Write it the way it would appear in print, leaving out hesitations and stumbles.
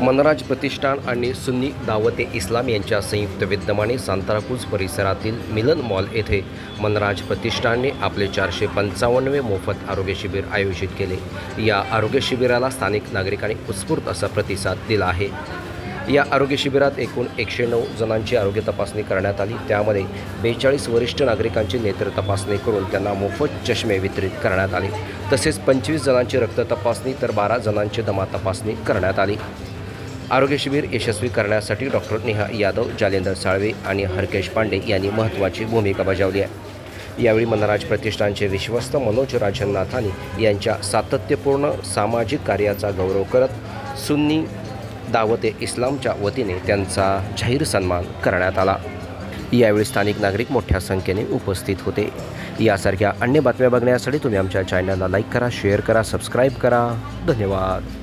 मनराज प्रतिष्ठान आणि सुन्नी दावते इस्लाम यांच्या संयुक्त विद्यमाने सांताक्रूझ परिसरातील मिलन मॉल येथे मनराज प्रतिष्ठानने आपले 455वे मोफत आरोग्य शिबिर आयोजित केले। या आरोग्य शिबिराला स्थानिक नागरिकांनी उत्स्फूर्त असा प्रतिसाद दिला आहे। या आरोग्य शिबिरात एकूण 109 जणांची आरोग्य तपासणी करण्यात आली। त्यामध्ये 42 वरिष्ठ नागरिकांची नेत्र तपासणी करून त्यांना मोफत चष्मे वितरित करण्यात आले। तसेच 25 जणांची रक्त तपासणी तर 12 जणांची दमा तपासणी करण्यात आली। आरोग्य शिबिर यशस्वी करण्यासाठी डॉक्टर नेहा यादव, जालेंद्र साळवे आणि हरकेश पांडे यांनी महत्त्वाची भूमिका बजावली आहे। यावेळी मनराज प्रतिष्ठानचे विश्वस्त मनोज राजनाथानी यांच्या सातत्यपूर्ण सामाजिक कार्याचा गौरव करत सुन्नी दावते इस्लामच्या वतीने त्यांचा जाहीर सन्मान करण्यात आला। यावेळी स्थानिक नागरिक मोठ्या संख्येने उपस्थित होते। यासारख्या अन्य बातम्या बघण्यासाठी तुम्ही आमच्या चॅनलला लाईक करा, शेअर करा, सबस्क्राईब करा। धन्यवाद।